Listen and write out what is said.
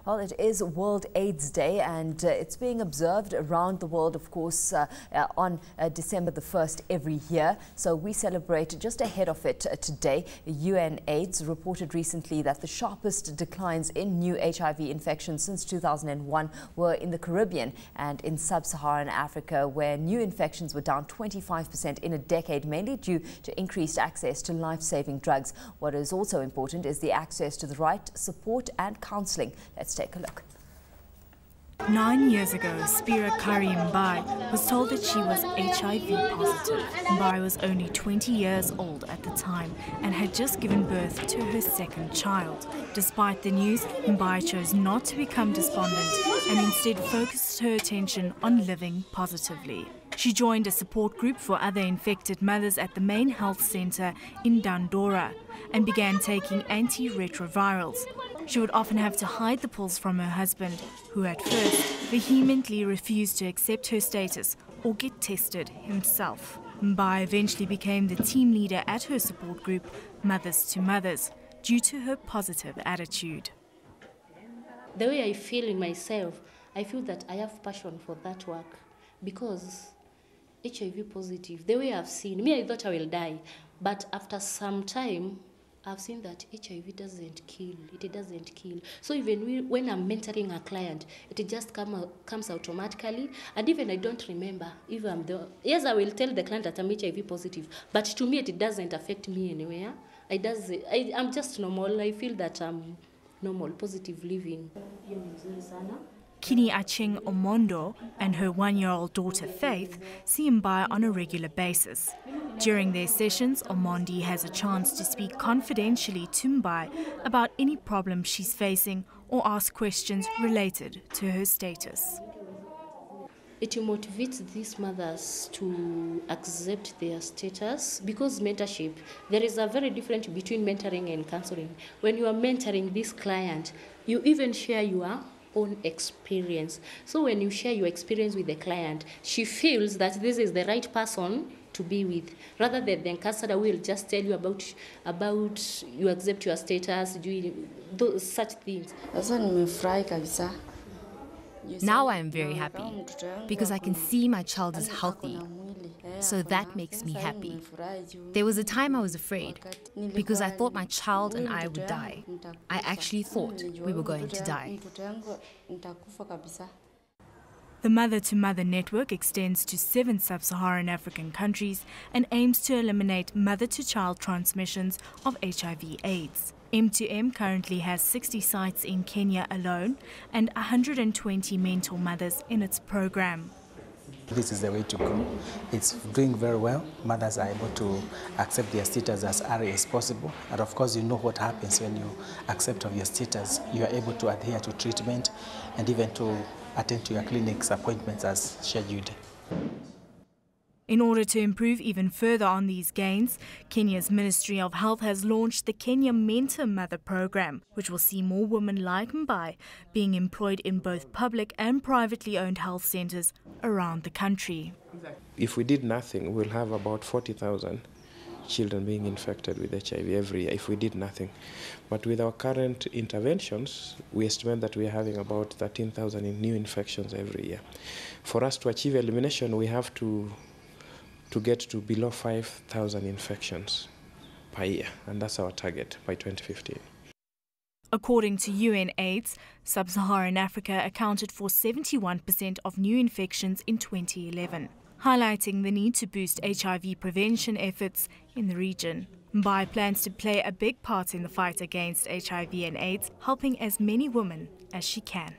Well, it is World AIDS Day, and it's being observed around the world, of course, on December the 1st every year. So we celebrate just ahead of it today. UNAIDS reported recently that the sharpest declines in new HIV infections since 2001 were in the Caribbean and in sub-Saharan Africa, where new infections were down 25% in a decade, mainly due to increased access to life-saving drugs. What is also important is the access to the right support and counselling. Let's take a look. 9 years ago, Spira Kari Mbai was told that she was HIV positive. Mbai was only 20 years old at the time and had just given birth to her second child. Despite the news, Mbai chose not to become despondent and instead focused her attention on living positively. She joined a support group for other infected mothers at the main health centre in Dandora and began taking antiretrovirals. She would often have to hide the pills from her husband, who at first vehemently refused to accept her status or get tested himself. Mbai eventually became the team leader at her support group, Mothers to Mothers, due to her positive attitude. The way I feel in myself, I feel that I have passion for that work because HIV positive, the way I've seen, I thought I will die, but after some time, I've seen that HIV doesn't kill. It doesn't kill. So even when I'm mentoring a client, it just comes automatically. And even I don't remember if I'm there. Yes, I will tell the client that I'm HIV positive, but to me it doesn't affect me anywhere. I'm just normal. I feel that I'm normal, positive living. Kini Aching Omondo and her 1-year-old daughter Faith see Mbai on a regular basis. During their sessions, Omondi has a chance to speak confidentially to Mbai about any problem she's facing or ask questions related to her status. It motivates these mothers to accept their status because mentorship, there is a very difference between mentoring and counseling. When you are mentoring this client, you even share your own experience. So when you share your experience with the client, she feels that this is the right person to be with, rather than the counselor will just tell you about you accept your status, doing such things. Now I am very happy because I can see my child is healthy, so that makes me happy. There was a time I was afraid because I thought my child and I would die. I actually thought we were going to die. The Mother to Mother network extends to 7 sub-Saharan African countries and aims to eliminate mother-to-child transmissions of HIV/AIDS. M2M currently has 60 sites in Kenya alone and 120 mentor mothers in its program. This is the way to go. It's doing very well. Mothers are able to accept their status as early as possible. And of course, you know what happens when you accept of your status. You are able to adhere to treatment and even to attend to your clinic's appointments as scheduled. In order to improve even further on these gains, Kenya's Ministry of Health has launched the Kenya Mentor Mother program, which will see more women like Mbai being employed in both public and privately owned health centres around the country. If we did nothing, we'll have about 40,000 children being infected with HIV every year if we did nothing. But with our current interventions, we estimate that we are having about 13,000 new infections every year. For us to achieve elimination, we have to get to below 5,000 infections per year, and that's our target by 2015. According to UNAIDS, sub-Saharan Africa accounted for 71% of new infections in 2011, highlighting the need to boost HIV prevention efforts in the region. Mbai plans to play a big part in the fight against HIV and AIDS, helping as many women as she can.